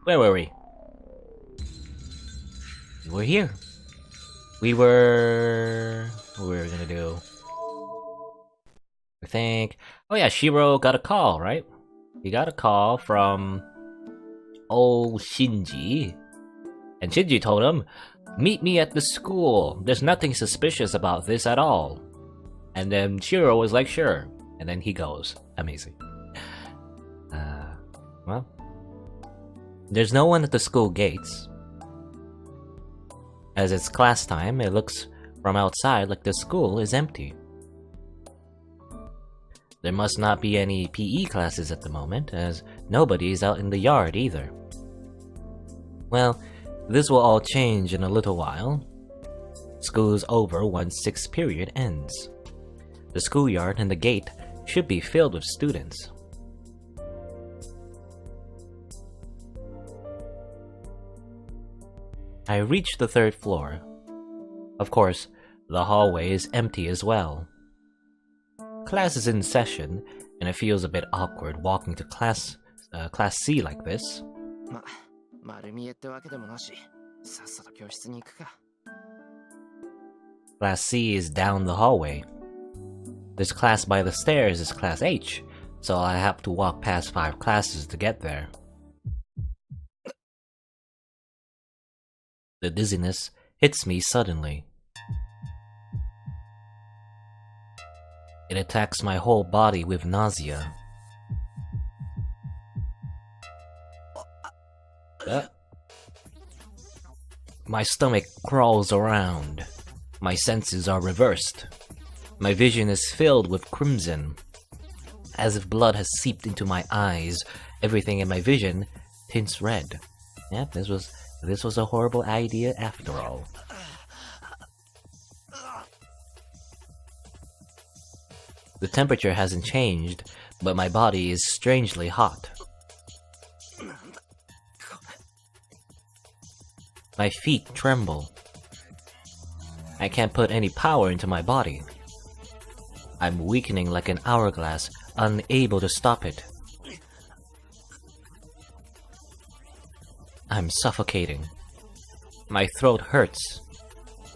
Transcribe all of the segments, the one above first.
Where were we? We're here. We were... What were we gonna do? I think... Oh yeah, Shiro got a call, right? He got a call from... old Shinji. And Shinji told him, "Meet me at the school. There's nothing suspicious about this at all." And then Shiro was like, "Sure." And then he goes. Amazing. Well... There's no one at the school gates. As it's class time, it looks from outside like the school is empty. There must not be any PE classes at the moment, as nobody's out in the yard either. Well, this will all change in a little while. School is over once 6th period ends. The schoolyard and the gate should be filled with students. I reach the 3rd floor. Of course, the hallway is empty as well. Class is in session, and it feels a bit awkward walking to Class C like this. Class C is down the hallway. This class by the stairs is Class H, so I have to walk past 5 classes to get there. The dizziness hits me suddenly. It attacks my whole body with nausea. My stomach crawls around. My senses are reversed. My vision is filled with crimson. As if blood has seeped into my eyes, everything in my vision tints red. Yep, this was a horrible idea after all. The temperature hasn't changed, but my body is strangely hot. My feet tremble. I can't put any power into my body. I'm weakening like an hourglass, unable to stop it. I'm suffocating. My throat hurts.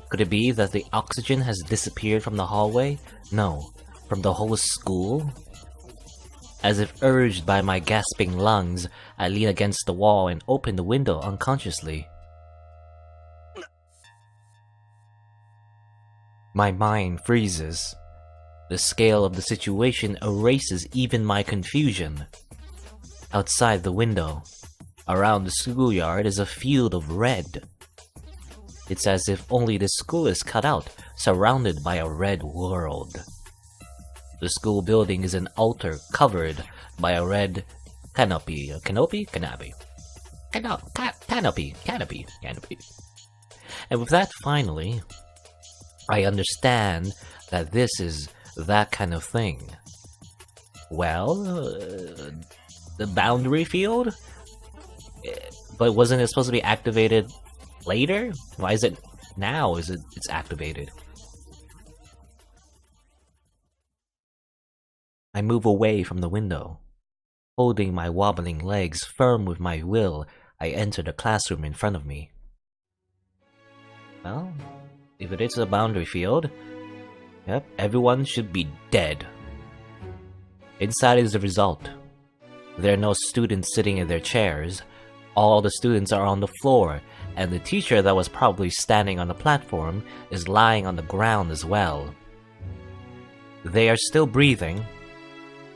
Could it be that the oxygen has disappeared from the hallway? No, from the whole school? As if urged by my gasping lungs, I lean against the wall and open the window unconsciously. My mind freezes. The scale of the situation erases even my confusion. Outside the window, around the schoolyard, is a field of red. It's as if only the school is cut out, surrounded by a red world. The school building is an altar covered by a red canopy. Canopy? Canopy. And with that, finally, I understand that this is that kind of thing. Well, the boundary field? But wasn't it supposed to be activated later? Why is it now it's activated? I move away from the window. Holding my wobbling legs firm with my will, I enter the classroom in front of me. Well, if it is a boundary field, yep, everyone should be dead. Inside is the result. There are no students sitting in their chairs. All the students are on the floor, and the teacher that was probably standing on the platform is lying on the ground as well. They are still breathing.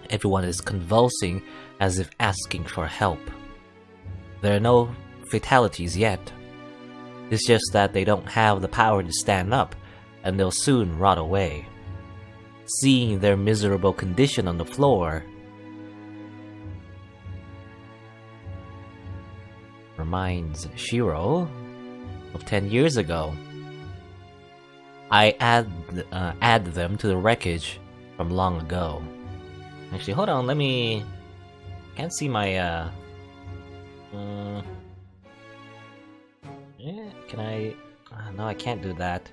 Everyone is convulsing as if asking for help. There are no fatalities yet. It's just that they don't have the power to stand up, and they'll soon rot away. Seeing their miserable condition on the floor reminds Shiro of 10 years ago. I add them to the wreckage from long ago. Actually, hold on, let me... Can't see my, yeah, can I... no, I can't do that.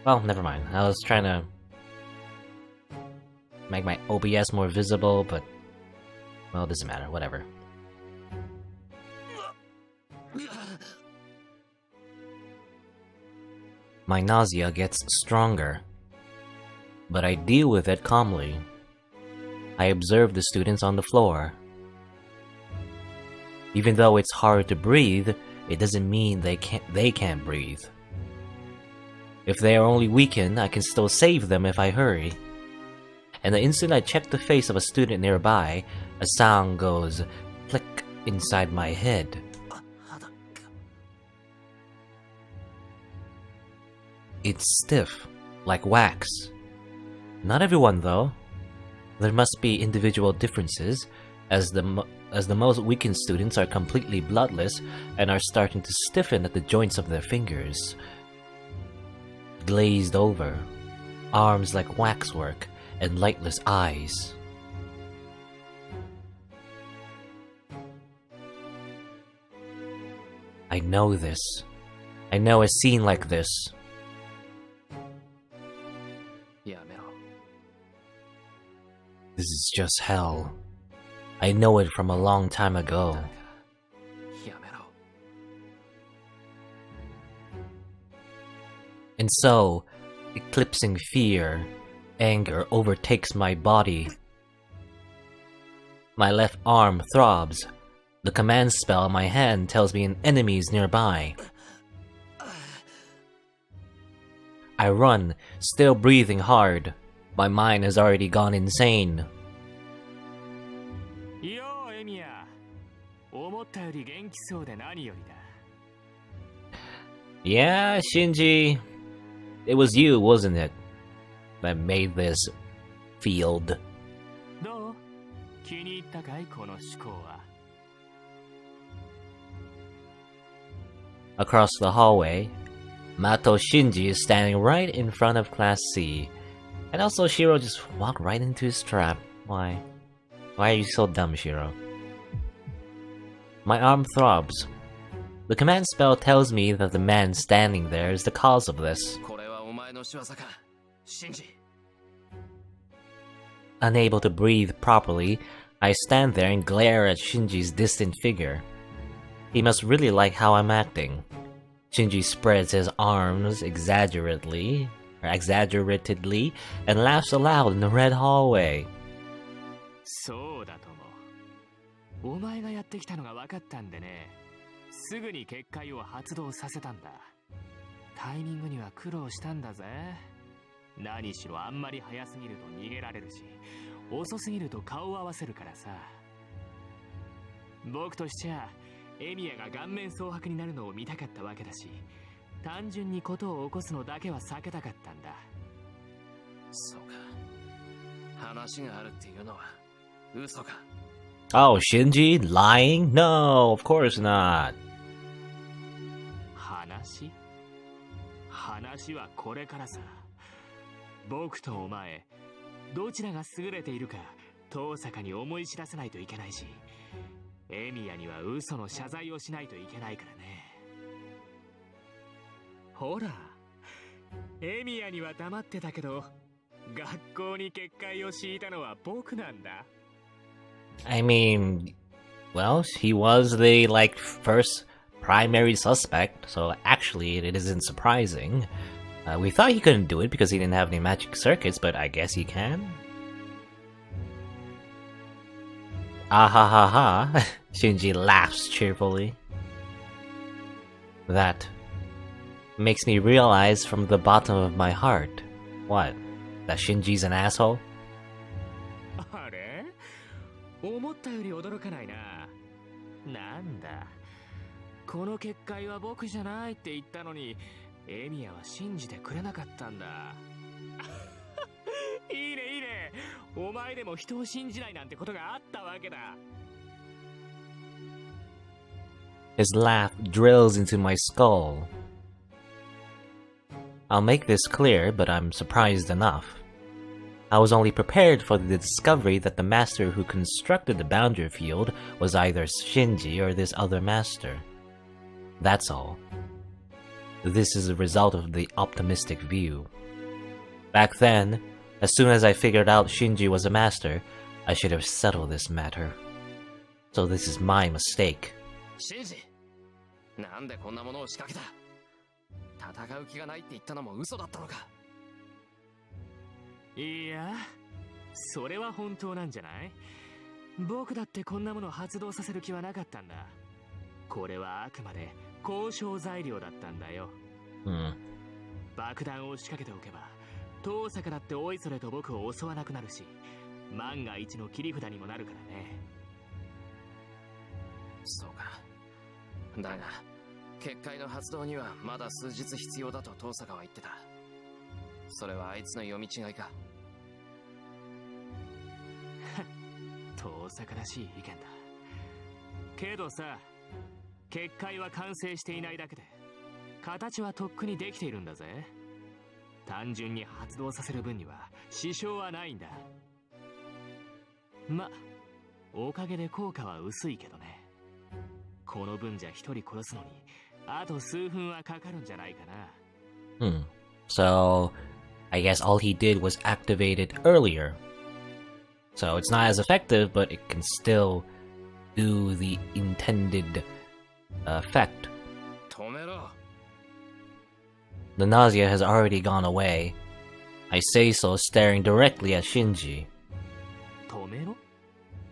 Well, never mind. I was trying to make my OBS more visible, but... Well, it doesn't matter, whatever. My nausea gets stronger, but I deal with it calmly. I observe the students on the floor. Even though it's hard to breathe, it doesn't mean they can't breathe. If they are only weakened, I can still save them if I hurry. And the instant I check the face of a student nearby, a sound goes click inside my head. It's stiff, like wax. Not everyone, though. There must be individual differences, as the most weakened students are completely bloodless and are starting to stiffen at the joints of their fingers. Glazed over, arms like waxwork, and lightless eyes. I know this. I know a scene like this. This is just hell. I know it from a long time ago. And so, eclipsing fear, anger overtakes my body. My left arm throbs. The command spell on my hand tells me an enemy is nearby. I run, still breathing hard. My mind has already gone insane. Yeah, Shinji. It was you, wasn't it, that made this field? Across the hallway, Mato Shinji is standing right in front of Class C. And also Shiro just walked right into his trap. Why? Why are you so dumb, Shiro? My arm throbs. The command spell tells me that the man standing there is the cause of this. Unable to breathe properly, I stand there and glare at Shinji's distant figure. He must really like how I'm acting. Shinji spreads his arms exaggeratedly and laughs aloud in the red hallway. Oh, Shinji? Lying? No, of course not. 話はこれからさ。僕とお前、どちらが優れているか、遠坂に思い知らせないといけないし、エミヤには嘘の謝罪をしないといけないからね。ほら、エミヤには黙ってたけど、学校に結界を敷いたのは僕なんだ。I mean, well, he was the, first primary suspect, so actually it isn't surprising. We thought he couldn't do it because he didn't have any magic circuits, but I guess he can. Ah ha ha ha, Shinji laughs cheerfully. That makes me realize from the bottom of my heart. What? That Shinji's an asshole? あれ？思ったより驚かないな。なんだ。この結界は僕じゃないって言ったのに、エミヤは信じてくれなかったんだ。いいねいいね。お前でも人を信じないなんてことがあったわけだ。His laugh drills into my skull. I'll make this clear, but I'm surprised enough. I was only prepared for the discovery that the master who constructed the boundary field was either Shinji or this other master. That's all. This is a result of the optimistic view. Back then, as soon as I figured out Shinji was a master, I should have settled this matter. So this is my mistake. Shinji! なんでこんなものを仕掛けた。戦う気がないって言ったのも嘘だったのか。いや、それは本当なんじゃない？僕だってこんなものを発動させる気はなかったんだ。これはあくまで交渉材料だったんだよ。爆弾を仕掛けておけば遠坂だっておいそれと僕を襲わなくなるし、万が一の切り札にもなるからね。そうか。だが結界の発動にはまだ数日必要だと遠坂は言ってた。それはあいつの読み違いか。遠坂らしい意見だけどさ、結界は完成していないだけで形はとっくにできているんだぜ。単純に発動させる分には支障はないんだ。ま、おかげで効果は薄いけどね。この分じゃ一人殺すのにあと数分はかかるんじゃないかな。So, I guess all he did was activate it earlier. So it's not as effective, but it can still do the intended effect. 止めろ。 The nausea has already gone away. I say so, staring directly at Shinji. 止めろ？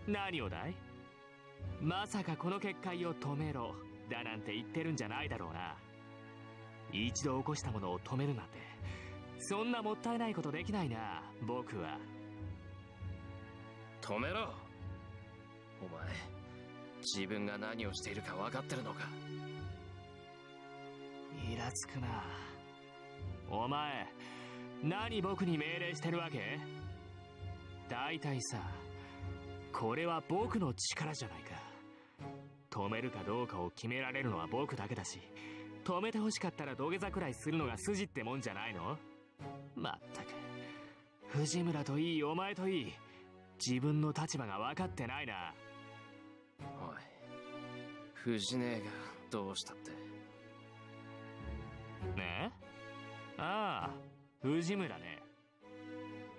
何をだい？まさかこの結界を止めろだなんて言ってるんじゃないだろうな。一度起こしたものを止めるなんて、そんなもったいないことできないな、僕は。止めろ。お前、自分が何をしているか分かってるのか。イラつくな。お前、何僕に命令してるわけ？大体さ、これは僕の力じゃないか。止めるかどうかを決められるのは僕だけだし、止めて欲しかったら土下座くらいするのが筋ってもんじゃないの？まったく、藤村といいお前といい、自分の立場が分かってないな。おい、藤姉がどうしたって。ね？ああ、藤村ね。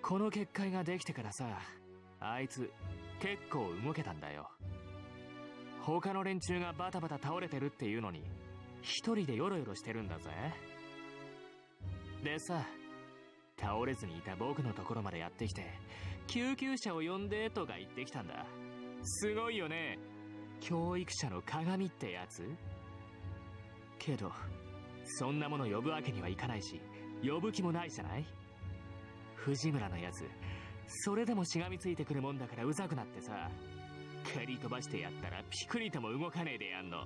この結界ができてからさ、あいつ結構動けたんだよ。他の連中がバタバタ倒れてるっていうのに一人でヨロヨロしてるんだぜ。でさ、倒れずにいた僕のところまでやってきて、救急車を呼んでとか言ってきたんだ。すごいよね、教育者の鏡ってやつ。けどそんなもの呼ぶわけにはいかないし、呼ぶ気もないじゃない。藤村のやつ、それでもしがみついてくるもんだからうざくなってさ、蹴り飛ばしてやったらピクリとも動かねえでやんの。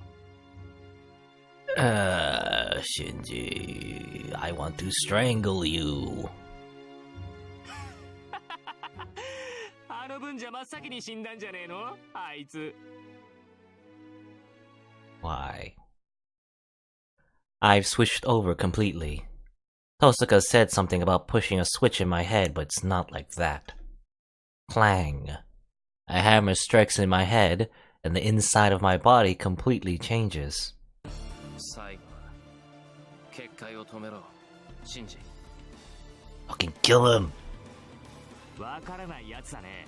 Shinji, I want to strangle you. あの分じゃ真っ先に死んだんじゃねえの、あいつ。Why? I've switched over completely. Tosaka said something about pushing a switch in my head, but it's not like that. Clang. A hammer strikes in my head, and the inside of my body completely changes. 最後は結界を止めろ、シンジ。 Fucking kill him! わからないやつだね。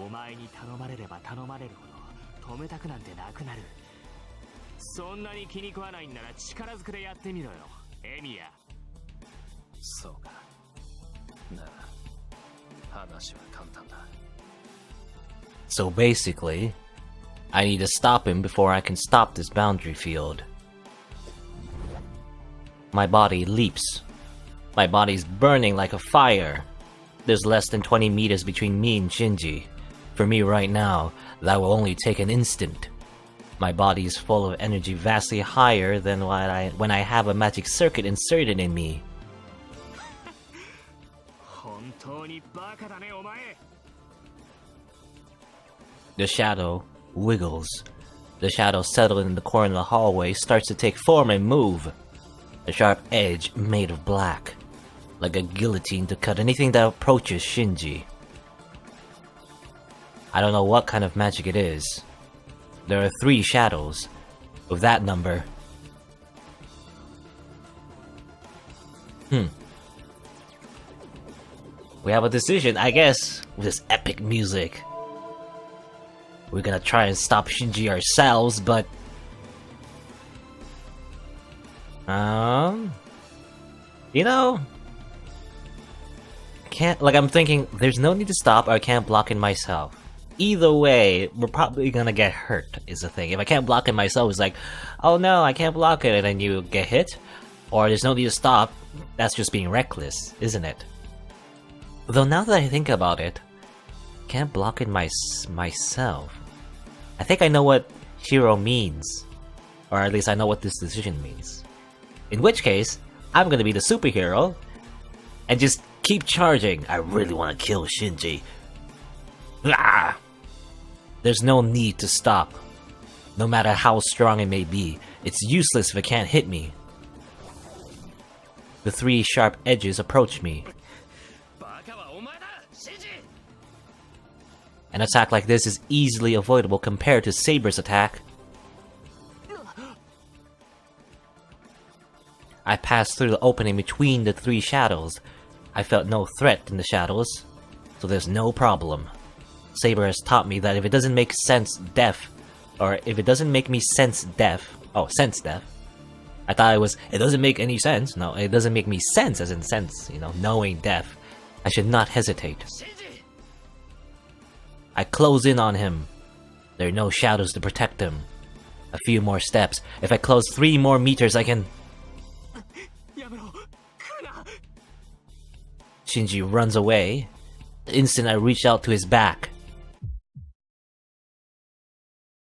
お前に頼まれれば頼まれるほど止めたくなんてなくなる。そんなに気に食わないんなら力ずくでやってみろよ、エミヤ。そうか。なら話は簡単だ。 So basically, I need to stop him before I can stop this boundary field. My body leaps. My body's burning like a fire. There's less than 20 meters between me and Shinji. For me right now, that will only take an instant. My body is full of energy vastly higher than when I have a magic circuit inserted in me. 本当にバカだね、お前。 The shadow wiggles. The shadow settled in the corner of the hallway starts to take form and move. A sharp edge made of black, like a guillotine to cut anything that approaches Shinji. I don't know what kind of magic it is. There are 3 shadows. With that number... We have a decision, I guess, with this epic music. We're gonna try and stop Shinji ourselves, but... You know, I'm thinking there's no need to stop or I can't block it myself. Either way, we're probably gonna get hurt, is the thing. If I can't block it myself, it's like, oh no, I can't block it, and then you get hit. Or there's no need to stop, that's just being reckless, isn't it? Though now that I think about it, can't block it myself. I think I know what hero means. Or at least I know what this decision means. In which case, I'm gonna be the superhero, and just keep charging. I really want to kill Shinji. Ah! There's no need to stop. No matter how strong it may be, it's useless if it can't hit me. The 3 sharp edges approach me. An attack like this is easily avoidable compared to Saber's attack. I passed through the opening between the 3 shadows. I felt no threat in the shadows, so there's no problem. Saber has taught me that if it doesn't make sense deaf, or if it doesn't make me sense deaf, sense deaf. I thought it doesn't make any sense. No, it doesn't make me sense as in sense, knowing deaf. I should not hesitate. I close in on him. There are no shadows to protect him. A few more steps. If I close 3 more meters, I can... Shinji runs away. The instant I reach out to his back,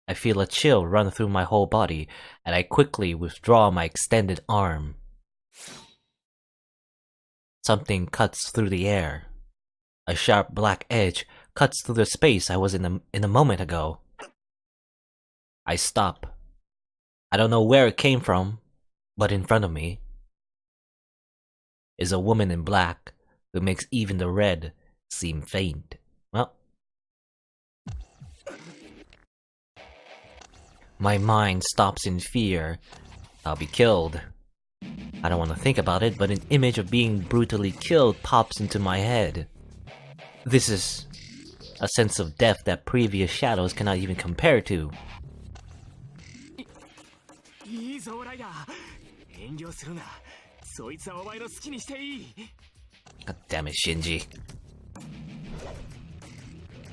I feel a chill run through my whole body, and I quickly withdraw my extended arm. Something cuts through the air. A sharp black edge cuts through the space I was in a moment ago. I stop. I don't know where it came from, but in front of me is a woman in black who makes even the red seem faint. Well, my mind stops in fear. I'll be killed. I don't want to think about it, but an image of being brutally killed pops into my head. This is a sense of death that previous shadows cannot even compare to. God damn it, Shinji.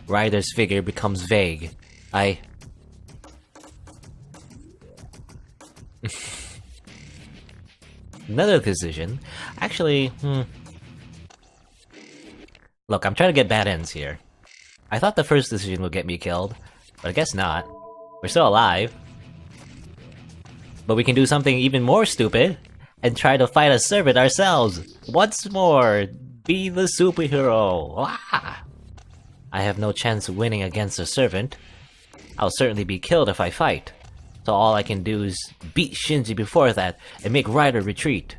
Ryder's figure becomes vague. Another decision. Actually, Look, I'm trying to get bad ends here. I thought the first decision would get me killed, but I guess not. We're still alive. But we can do something even more stupid, and try to fight a servant ourselves! Once more! Be the superhero! Ah! I have no chance of winning against a servant. I'll certainly be killed if I fight. So all I can do is beat Shinji before that, and make Ryder retreat.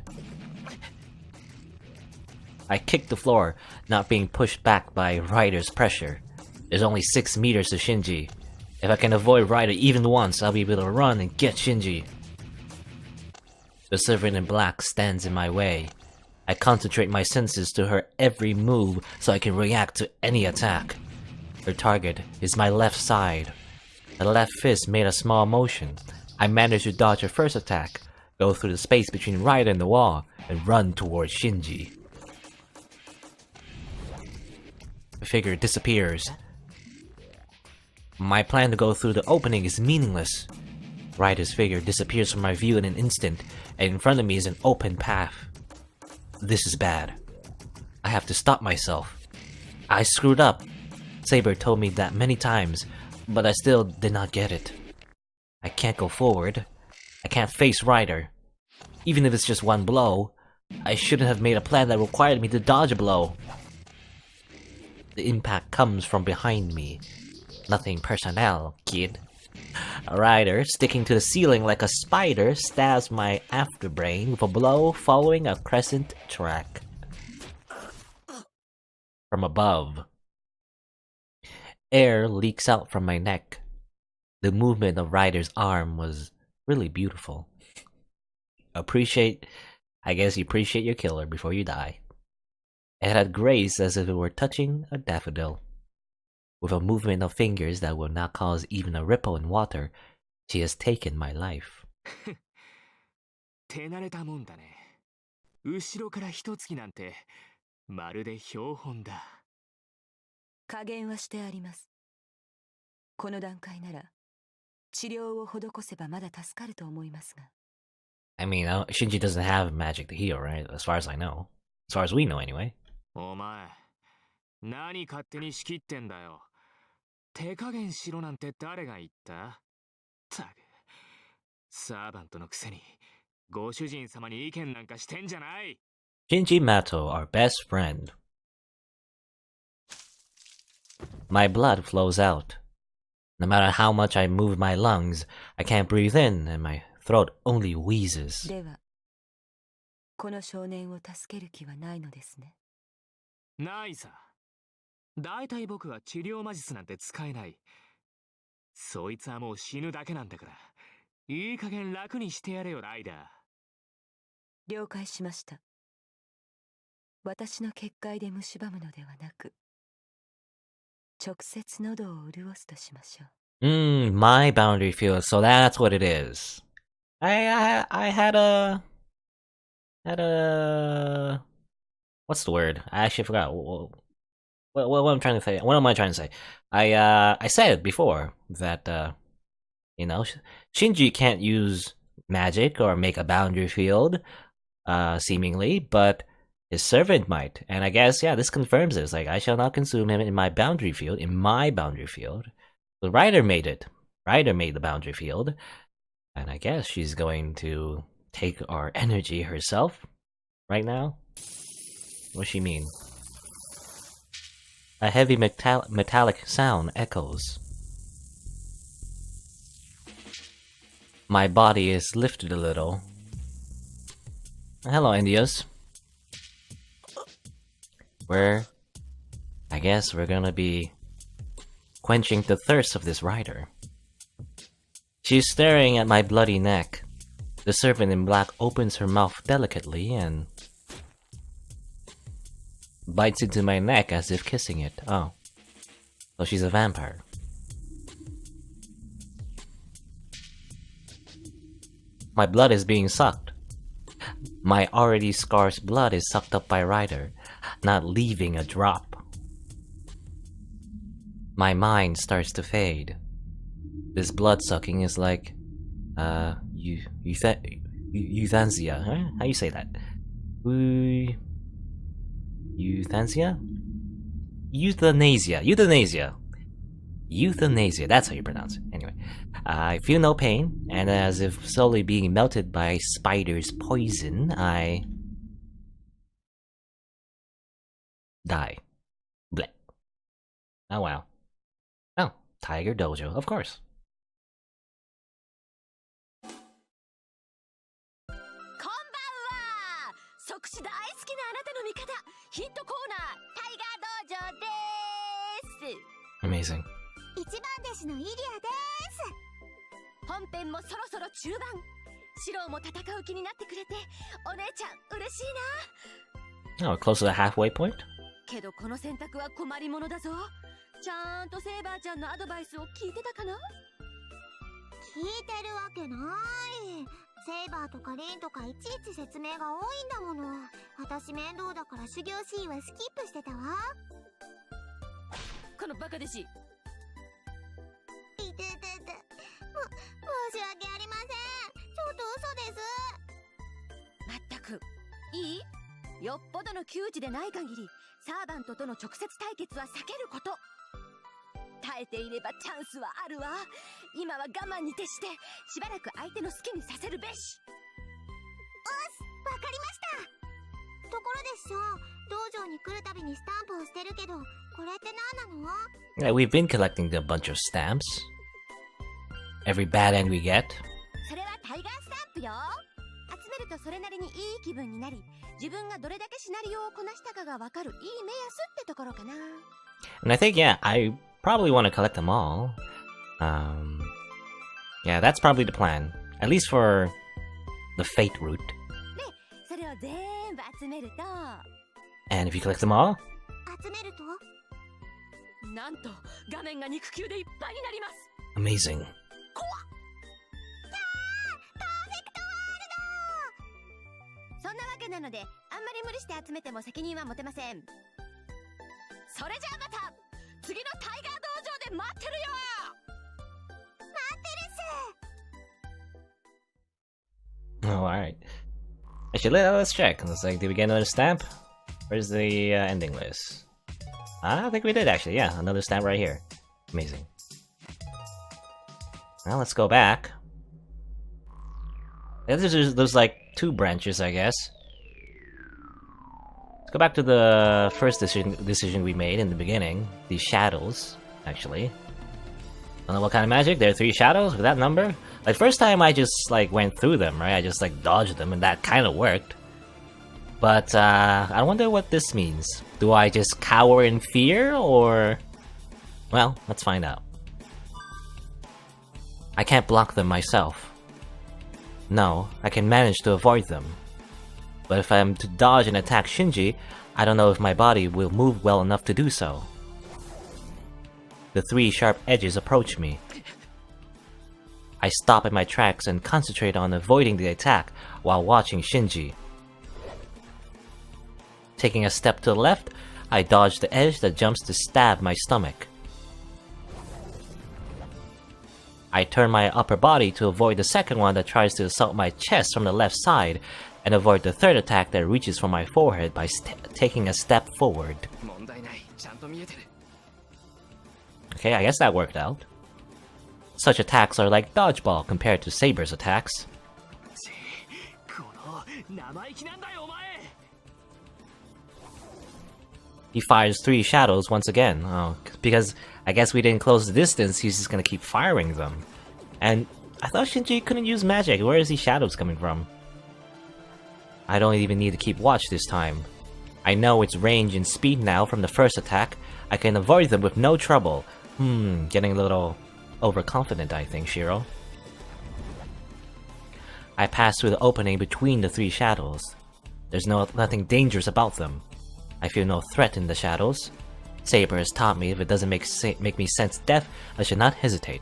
I kick the floor, not being pushed back by Ryder's pressure. There's only 6 meters to Shinji. If I can avoid Ryder even once, I'll be able to run and get Shinji. The servant in black stands in my way. I concentrate my senses to her every move so I can react to any attack. Her target is my left side. The left fist made a small motion. I managed to dodge her first attack, go through the space between Ryder and the wall, and run towards Shinji. The figure disappears. My plan to go through the opening is meaningless. Ryder's figure disappears from my view in an instant, and in front of me is an open path. This is bad. I have to stop myself. I screwed up. Saber told me that many times, but I still did not get it. I can't go forward. I can't face Ryder. Even if it's just one blow, I shouldn't have made a plan that required me to dodge a blow. The impact comes from behind me. Nothing personnel, kid. Ryder, sticking to the ceiling like a spider, stabs my afterbrain with a blow following a crescent track. From above, air leaks out from my neck. The movement of Ryder's arm was really beautiful. I guess you appreciate your killer before you die. It had grace as if it were touching a daffodil. With a movement of fingers that will not cause even a ripple in water, she has taken my life. 手慣れたもんだね。後ろから一突きなんて、まるで標本だ。加減はしてあります。この段階なら、治療を施せばまだ助かると思いますが。I mean, Shinji doesn't have magic to heal, right? As far as I know. As far as we know, anyway. お前、何勝手に仕切ってんだよ。手加減しろなんて誰が言った？たく、サーバントのくせに、ご主人様に意見なんかしてんじゃない。Shinji Mato, our best friend. My blood flows out. No matter how much I move my lungs, I can't breathe in, and my throat only wheezes. では、この少年を助ける気はないのですね。ないさ。だいたい僕は治療魔術なんて使えない。そいつはもう死ぬだけなんだから、いい加減楽にしてやれよ、ライダー。了解しました。私の結界で蝕むのではなく、直接喉を潤すとしましょう。My boundary field, so that's what it is. I had a... What's the word? I actually forgot. What I'm trying to say. What am I trying to say? I said before that, Shinji can't use magic or make a boundary field, seemingly, but his servant might. And I guess, yeah, this confirms this. Like, I shall not consume him in my boundary field. The writer made it. Writer made the boundary field. And I guess she's going to take our energy herself right now. What's she mean? A heavy metallic sound echoes. My body is lifted a little. Hello, Indios. I guess we're gonna be quenching the thirst of this rider. She's staring at my bloody neck. The servant in black opens her mouth delicately and bites into my neck as if kissing it. Oh. So she's a vampire. My blood is being sucked. My already scarce blood is sucked up by Ryder, not leaving a drop. My mind starts to fade. This blood sucking is like, euthanasia, huh? How you say that? Euthanasia? Euthanasia, that's how you pronounce it. Anyway, I feel no pain, and as if slowly being melted by spider's poison, I die. Bleh. Oh wow. Oh, Tiger Dojo, of course. 即死大好きなあなたの味方、ヒットコーナータイガー道場です。 Amazing. 一番弟子のイリアです。本編もそろそろ中盤。シローも戦う気になってくれて、お姉ちゃん嬉しいな。Oh, close to the halfway point? けどこの選択は困りものだぞ。ちゃんとセイバーちゃんのアドバイスを聞いてたかな？聞いてるわけない。セイバーとかリンとかいちいち説明が多いんだもの。私面倒だから修行シーンはスキップしてたわ。このバカ弟子。いててて。申し訳ありません。ちょっと嘘です。まったく。いい？よっぽどの窮地でない限り、サーバントとの直接対決は避けること。耐えていればチャンスはあるわ。今は我慢に徹してしばらく相手の好きにさせるべし。わかりました。ところで師匠、道場に来るたびにスタンプをしてるけど、これって何なの？ Yeah, we've been collecting a bunch of stamps. Every bad end we get. それはタイガースタンプよ。集めるとそれなりにいい気分になり、自分がどれだけシナリオをこなしたかがわかるいい目安ってところかな。And I think, yeah, I probably want to collect them all. Yeah, that's probably the plan. At least for the fate route. で、それを全部集めると And if you collect them all? 集めるとなんと画面が肉球でいっぱいになります。 Amazing. パーフェクトワールド。そんなわけなので、あんまり無理して集めても責任は持てません。それじゃあまた次のタイガー道場で待ってるよ。Oh, alright. Actually, let's check. Let's like, did we get another stamp? Where's the ending list? I think we did actually, yeah. Another stamp right here. Amazing. Well, let's go back. There's like 2 branches, I guess. Let's go back to the first decision we made in the beginning. The shadows, actually. Don't know what kind of magic. There are 3 shadows with that number. Like, first time I just like went through them, right? I just like dodged them and that kind of worked. But I wonder what this means. Do I just cower in fear or... Well, let's find out. I can't block them myself. No, I can manage to avoid them. But if I'm to dodge and attack Shinji, I don't know if my body will move well enough to do so. The 3 sharp edges approach me. I stop in my tracks and concentrate on avoiding the attack while watching Shinji. Taking a step to the left, I dodge the edge that jumps to stab my stomach. I turn my upper body to avoid the second one that tries to assault my chest from the left side, and avoid the third attack that reaches for my forehead by taking a step forward. Okay, I guess that worked out. Such attacks are like dodgeball compared to Saber's attacks. He fires 3 shadows once again. Oh, because I guess we didn't close the distance, he's just gonna keep firing them. And I thought Shinji couldn't use magic. Where is these shadows coming from? I don't even need to keep watch this time. I know its range and speed now from the first attack. I can avoid them with no trouble. Getting a little overconfident, I think, Shiro. I pass through the opening between the 3 shadows. There's nothing dangerous about them. I feel no threat in the shadows. Saber has taught me if it doesn't make me sense death, I should not hesitate.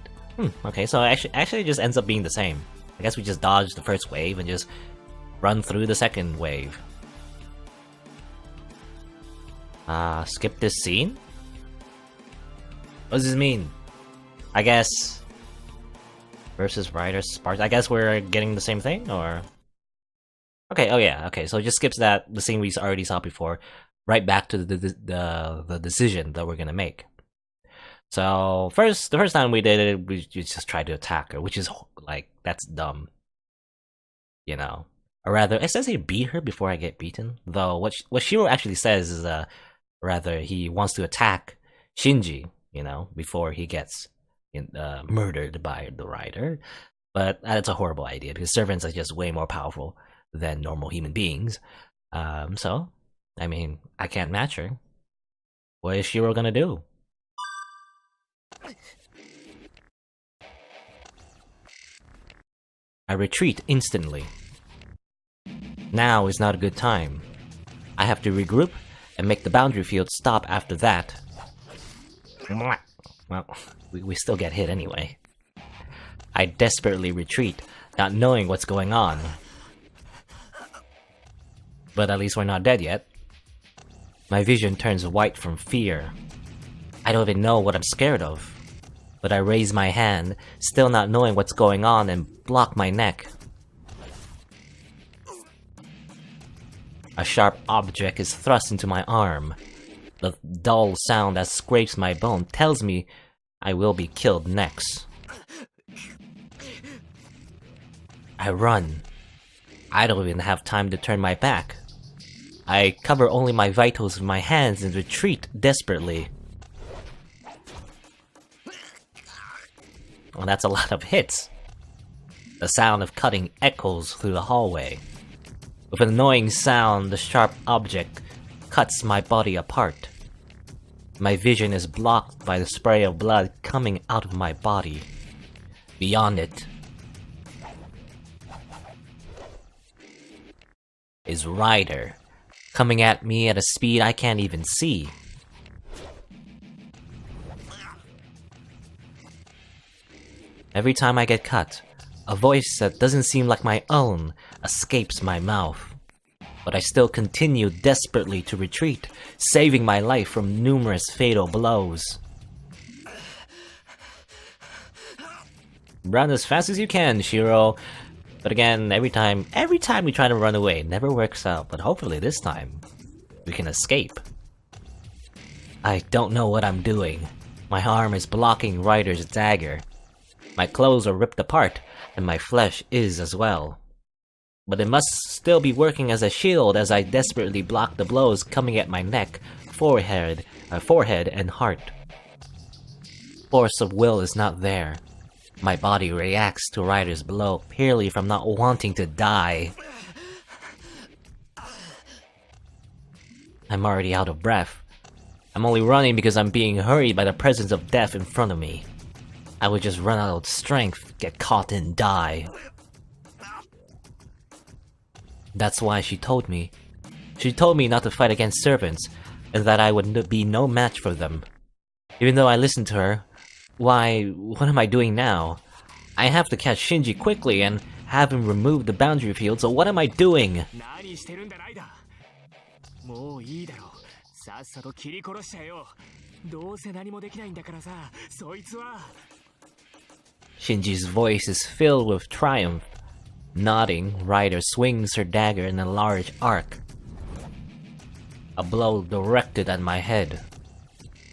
Okay, so actually it just ends up being the same. I guess we just dodge the first wave and just run through the second wave. Skip this scene? What does this mean? I guess... Versus Rider Sparks. I guess we're getting the same thing, or... Okay, oh yeah, okay, so it just skips the scene we already saw before, right back to the decision that we're gonna make. So, the first time we did it, we just tried to attack her, which is, like, that's dumb. You know? Or rather, it says he beat her before I get beaten, though what Shiro actually says is, rather, he wants to attack Shinji, you know, before he gets murdered by the rider. But that's a horrible idea, because servants are just way more powerful than normal human beings. So, I mean, I can't match her. What is Shiro gonna do? I retreat instantly. Now is not a good time. I have to regroup and make the boundary field stop after that. Well, we still get hit anyway. I desperately retreat, not knowing what's going on. But at least we're not dead yet. My vision turns white from fear. I don't even know what I'm scared of. But I raise my hand, still not knowing what's going on, and block my neck. A sharp object is thrust into my arm. The dull sound that scrapes my bone tells me I will be killed next. I run. I don't even have time to turn my back. I cover only my vitals with my hands and retreat desperately. Well, that's a lot of hits. The sound of cutting echoes through the hallway. With an annoying sound, the sharp object cuts my body apart. My vision is blocked by the spray of blood coming out of my body. Beyond it is Ryder, coming at me at a speed I can't even see. Every time I get cut, a voice that doesn't seem like my own escapes my mouth. but I still continued desperately to retreat, saving my life from numerous fatal blows. Run as fast as you can, Shiro. But again, every time we try to run away, it never works out, but hopefully this time, we can escape. I don't know what I'm doing. My arm is blocking Ryder's dagger. My clothes are ripped apart, and my flesh is as well. But it must still be working as a shield as I desperately block the blows coming at my neck, forehead, and heart. Force of will is not there. My body reacts to Ryder's blow purely from not wanting to die. I'm already out of breath. I'm only running because I'm being hurried by the presence of death in front of me. I would just run out of strength, get caught and die. That's why she told me. She told me not to fight against servants, and that I would be no match for them. Even though I listened to her, why, what am I doing now? I have to catch Shinji quickly and have him remove the boundary field, so what am I doing? Shinji's voice is filled with triumph. Nodding, Ryder swings her dagger in a large arc. A blow directed at my head.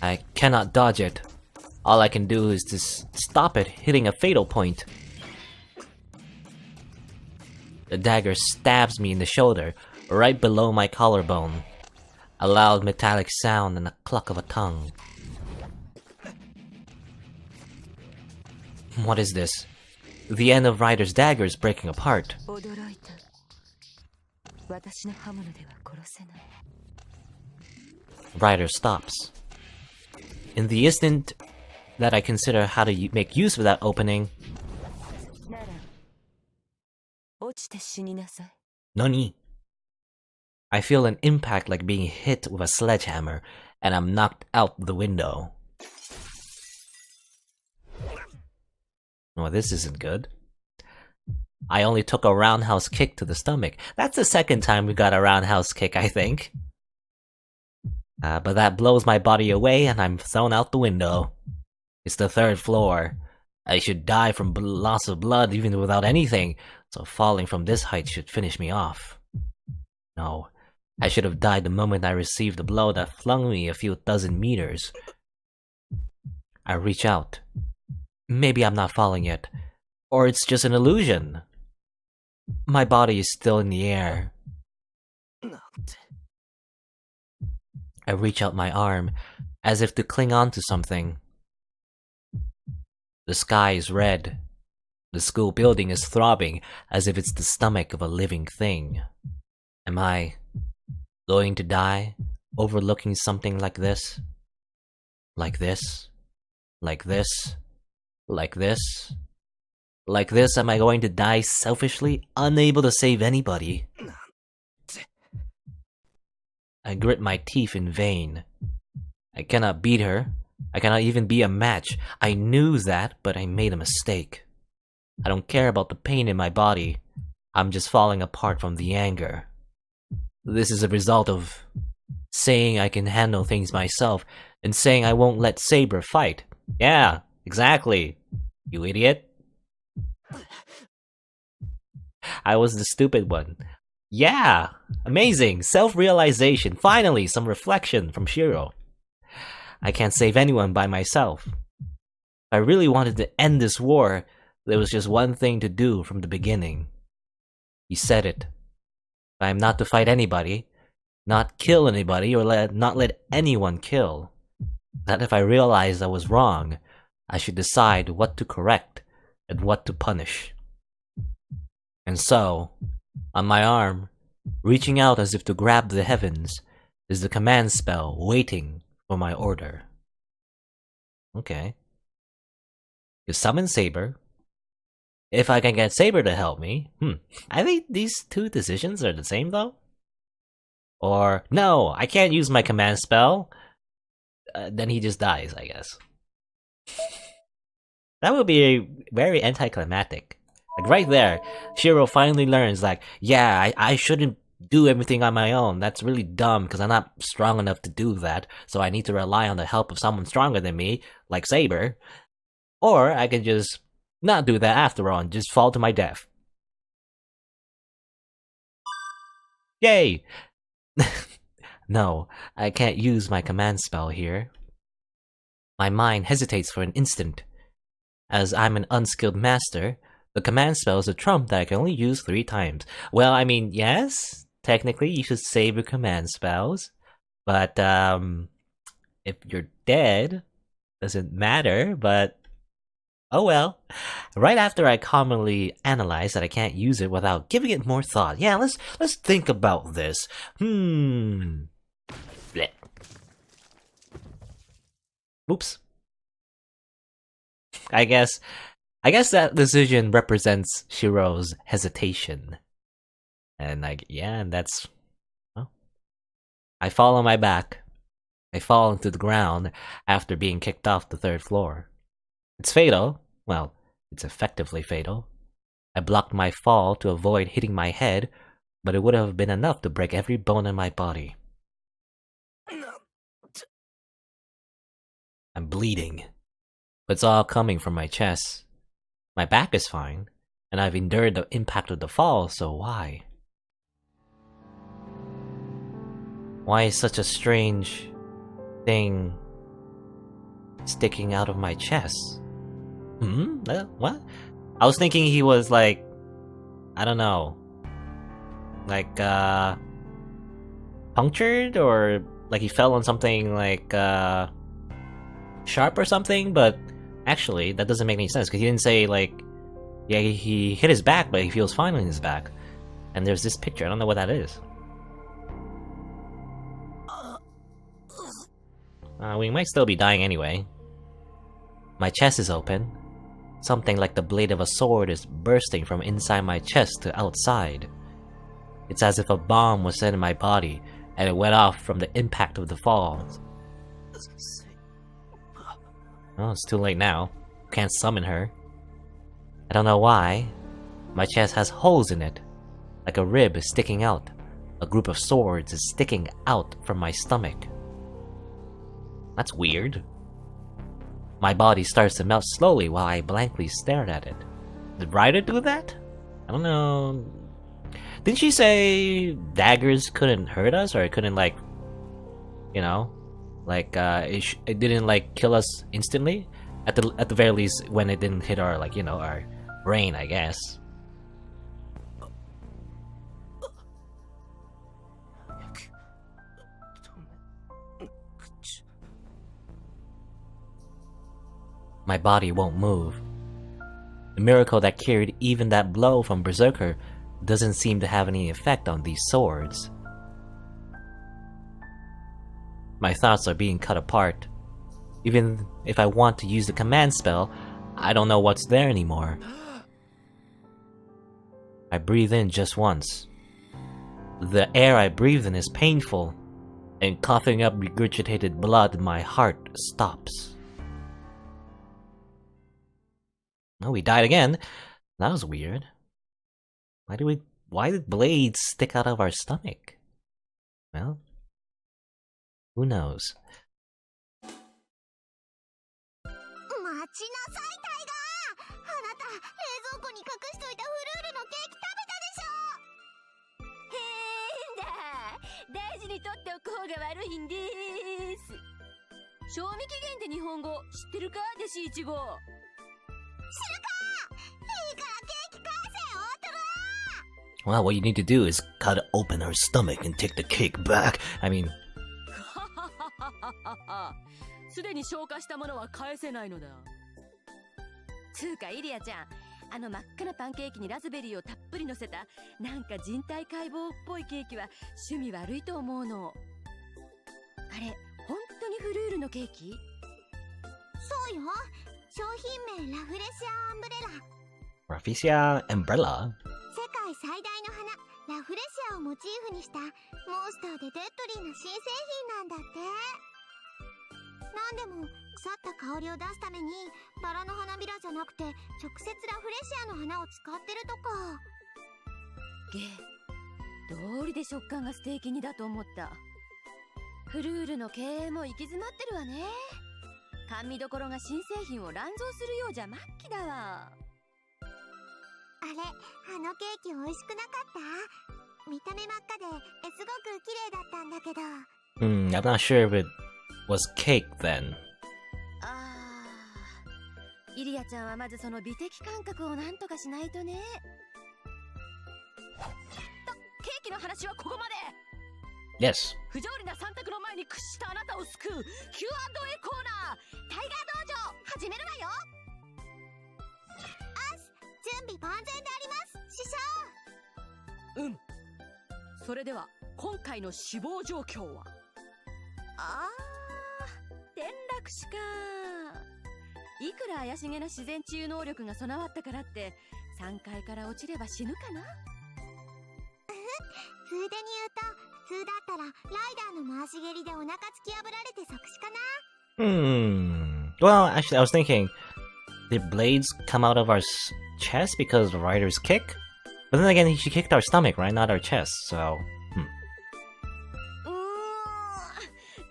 I cannot dodge it. All I can do is to stop it hitting a fatal point. The dagger stabs me in the shoulder, right below my collarbone. A loud metallic sound and a cluck of a tongue. What is this? The end of Ryder's dagger is breaking apart. Ryder stops. In the instant that I consider how to make use of that opening... Nani? I feel an impact like being hit with a sledgehammer, and I'm knocked out the window. Well, this isn't good. I only took a roundhouse kick to the stomach. That's the second time we got a roundhouse kick, I think. But that blows my body away and I'm thrown out the window. It's the 3rd floor. I should die from loss of blood even without anything, so falling from this height should finish me off. No, I should have died the moment I received the blow that flung me a few dozen meters. I reach out. Maybe I'm not falling yet, or it's just an illusion. My body is still in the air. I reach out my arm, as if to cling on to something. The sky is red. The school building is throbbing, as if it's the stomach of a living thing. Am I going to die, overlooking something like this? Like this? Like this? Like this? Like this, am I going to die selfishly, unable to save anybody? I grit my teeth in vain. I cannot beat her. I cannot even be a match. I knew that, but I made a mistake. I don't care about the pain in my body. I'm just falling apart from the anger. This is a result of saying I can handle things myself and saying I won't let Saber fight. Yeah, exactly. You idiot. I was the stupid one. Yeah! Amazing! Self-realization. Finally, some reflection from Shiro. I can't save anyone by myself. If I really wanted to end this war, there was just one thing to do from the beginning. He said it. I am not to fight anybody, not kill anybody, or not let anyone kill. That if I realized I was wrong, I should decide what to correct and what to punish. And so, on my arm, reaching out as if to grab the heavens, is the command spell waiting for my order. Okay. You summon Saber. If I can get Saber to help me, I think these two decisions are the same though. Or, no, I can't use my command spell. Then he just dies, I guess. That would be very anticlimactic. Like right there, Shiro finally learns like, yeah, I shouldn't do everything on my own. That's really dumb because I'm not strong enough to do that. So I need to rely on the help of someone stronger than me, like Saber. Or I can just not do that after all and just fall to my death. Yay! No, I can't use my command spell here. My mind hesitates for an instant. As I'm an unskilled master, the command spell is a trump that I can only use 3 times. Well, I mean, yes, technically you should save your command spells, but if you're dead, doesn't matter, but oh well. Right after I commonly analyze that I can't use it without giving it more thought. Yeah, let's think about this. Blech. Oops. I guess that decision represents Shiro's hesitation. And that's... Well, I fall on my back. I fall into the ground after being kicked off the 3rd floor. It's fatal. Well, it's effectively fatal. I blocked my fall to avoid hitting my head, but it would have been enough to break every bone in my body. I'm bleeding. But it's all coming from my chest. My back is fine, and I've endured the impact of the fall, so why? Why is such a strange thing sticking out of my chest? What? I was thinking he was like, I don't know, like punctured, or like he fell on something like sharp or something, but actually that doesn't make any sense because he didn't say like, yeah, he hit his back, but he feels fine on his back. And there's this picture, I don't know what that is. We might still be dying anyway. My chest is open. Something like the blade of a sword is bursting from inside my chest to outside. It's as if a bomb was set in my body, and it went off from the impact of the fall. Oh, it's too late now. Can't summon her. I don't know why. My chest has holes in it. Like a rib is sticking out. A group of swords is sticking out from my stomach. That's weird. My body starts to melt slowly while I blankly stared at it. Did Ryder do that? I don't know. Didn't she say daggers couldn't hurt us, or it couldn't, like, you know, like it didn't like kill us instantly? At the very least, when it didn't hit our, like, you know, our brain, I guess. My body won't move. The miracle that carried even that blow from Berserker doesn't seem to have any effect on these swords. My thoughts are being cut apart. Even if I want to use the command spell, I don't know what's there anymore. I breathe in just once. The air I breathe in is painful, and coughing up regurgitated blood, my heart stops. Oh, we died again. That was weird. Why did blades stick out of our stomach? Well, who knows? 待ちなさい、タイガー。あなた、冷蔵庫に隠しといたフルールのケーキ食べたでしょ。へーんだ。大事に取っておく方が悪いんです。賞味期限って日本語知ってるか、弟子1号。知るか。いいからケーキ返せ、オートロ。 Well, what you need to do is cut open her stomach and take the cake back. I mean... すでに消化したものは返せないのだ。つうかイリアちゃん、あの真っ赤なパンケーキにラズベリーをたっぷり乗せたなんか人体解剖っぽいケーキは趣味悪いと思うの。あれ、本当にフルールのケーキ？そうよ。商品名ラフレシアアンブレラ。Rafflesia Umbrella? 世界最大の花ラフレシアをモチーフにしたモンスターでデッドリーな新製品なんだって。なんでも腐った香りを出すためにバラの花びらじゃなくて直接ラフレシアの花を使ってるとか。道理で食感がステーキ煮だと思った。フルールの経営も行き詰まってるわね。甘味どころが新製品を乱造するようじゃ末期だわ。あれ、あのケーキ美味しくなかった？見た目真っ赤ですごく綺麗だったんだけど。I'm not sure if it was cake then. イリアちゃんはまずその美的感覚をなんとかしないとね。ケーキの話はここまで。Yes. 不条理な選択の前に屈したあなたを救う Q&A コーナー、タイガー道場始めるわよ。準備万全であります、師匠。それでは今回の死亡状況は。転落死か。いくら怪しげな自然治癒能力が備わったからって3階から落ちれば死ぬかな。ついでに言うと、普通だったらライダーの回し蹴りでお腹突き破られて即死かな。Well, actually, I was thinking, did blades come out of our chest because of the rider's kick? But then again, she kicked our stomach, right? Not our chest, so...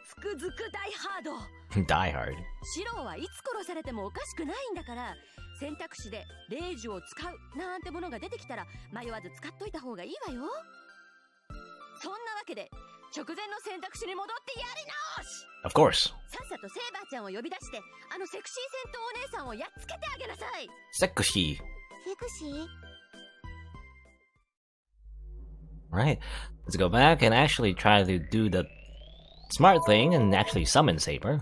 つくづく大ハード。Die hard. シロはいつ殺されてもおかしくないんだから、選択肢で霊樹を使うなんてものが出てきたら迷わず使っといた方がいいわよ。そんなわけで直前の選択肢に戻ってやり直し。 Of course. さっさとセイバーちゃんを呼び出してあのセクシー戦闘お姉さんをやっつけてあげなさい。Sekushi. セクシー？ Right. Let's go back and actually try to do the smart thing and actually summon Saber.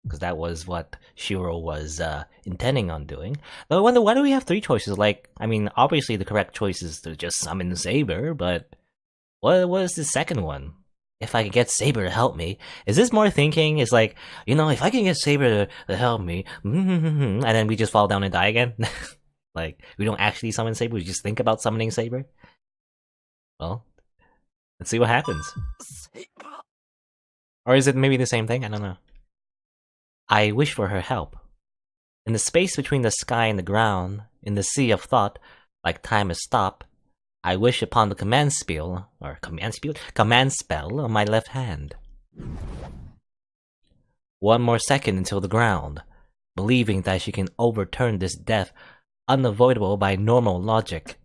Because that was what Shiro was intending on doing. Though I wonder, why do we have 3 choices? Like, I mean, obviously the correct choice is to just summon Saber, but what is the second one? If I can get Saber to help me. Is this more thinking? It's like, if I can get Saber to help me, and then we just fall down and die again? Like, we don't actually summon Saber, we just think about summoning Saber? Well, let's see what happens. Or is it maybe the same thing? I don't know. I wish for her help. In the space between the sky and the ground, in the sea of thought, like time has stopped, I wish upon the command spell on my left hand. 1 more second until the ground, believing that she can overturn this death unavoidable by normal logic.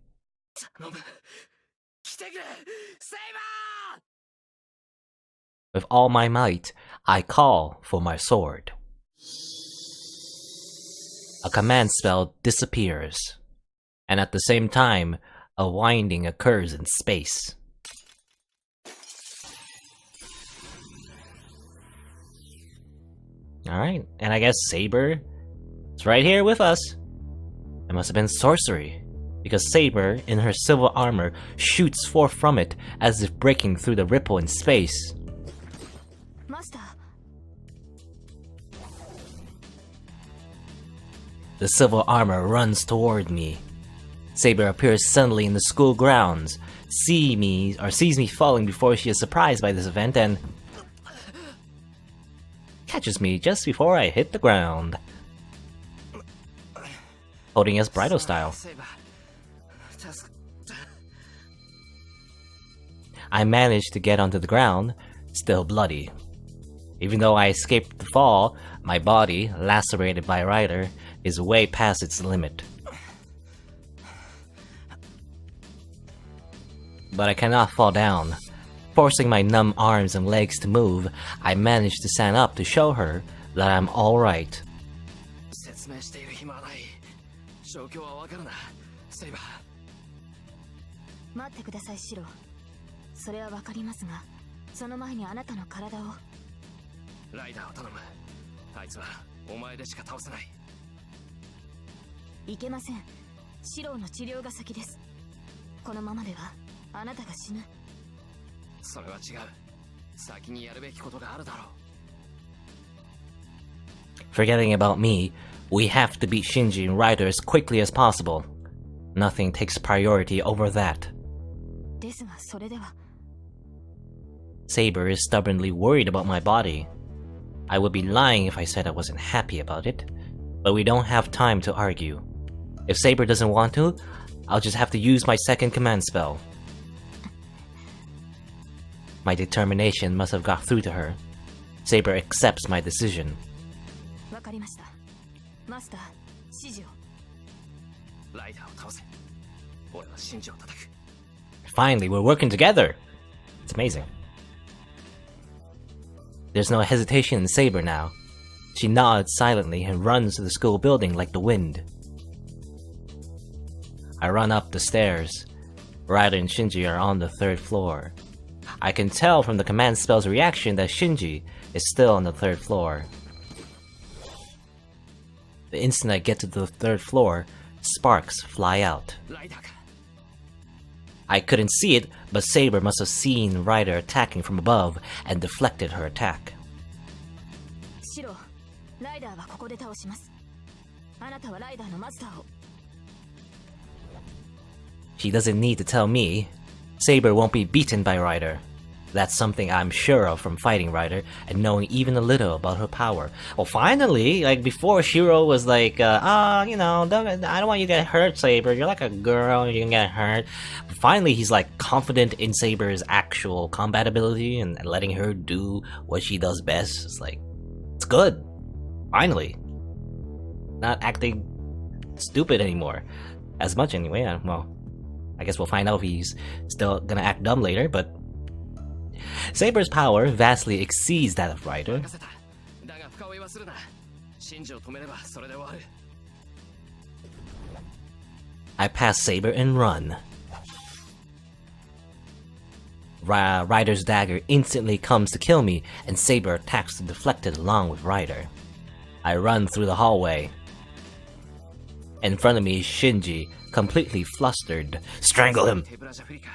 With all my might, I call for my sword. A command spell disappears, and at the same time, a winding occurs in space. Alright, and I guess Saber is right here with us. It must have been sorcery, because Saber, in her silver armor, shoots forth from it as if breaking through the ripple in space. Master. The silver armor runs toward me. Saber appears suddenly in the school grounds, sees me falling before she is surprised by this event, and catches me just before I hit the ground, holding us bridal style. I managed to get onto the ground, still bloody. Even though I escaped the fall, my body, lacerated by Rider, is way past its limit. But I cannot fall down. Forcing my numb arms and legs to move, I managed to stand up to show her that I'm alright. 待ってください、シロ。それはわかりますが、その前にあなたの体を。ライダーを頼む。あいつはお前でしか倒せない。いけません。シロの治療が先です。このままではあなたが死ぬ。それは違う。先にやるべきことがあるだろう。Forgetting about me, we have to beat Shinji and Rider as quickly as possible. Nothing takes priority over that. ですがそれでは。Saber is stubbornly worried about my body. I would be lying if I said I wasn't happy about it, but we don't have time to argue. If Saber doesn't want to, I'll just have to use my second command spell. My determination must have got through to her. Saber accepts my decision. わかりました。マスター、指示を。ライダーを倒せ。俺はシンジを叩く。 Finally, we're working together! It's amazing. There's no hesitation in Saber now. She nods silently and runs to the school building like the wind. I run up the stairs. Ryder and Shinji are on the 3rd floor. I can tell from the command spell's reaction that Shinji is still on the 3rd floor. The instant I get to the 3rd floor, sparks fly out. ライダーか。 I couldn't see it, but Saber must have seen Ryder attacking from above and deflected her attack. シロ、ライダーはここで倒します。あなたはライダーのマスターを。 She doesn't need to tell me. Saber won't be beaten by Ryder. That's something I'm sure of from fighting Ryder and knowing even a little about her power. Well, finally, like before, Shiro was like, I don't want you to get hurt, Saber. You're like a girl, you can get hurt. But finally, he's like confident in Saber's actual combat ability and letting her do what she does best. It's like, it's good. Finally. Not acting stupid anymore. As much anyway. Well, I guess we'll find out if he's still gonna act dumb later, but Saber's power vastly exceeds that of Ryder. 任せた。だが深追いはするな。シンジを止めればそれで終わる。 I pass Saber and run. Ryder's dagger instantly comes to kill me, and Saber attacks to deflect it along with Ryder. I run through the hallway. In front of me is Shinji, completely flustered. Strangle him! 手ぶらじゃ不利か。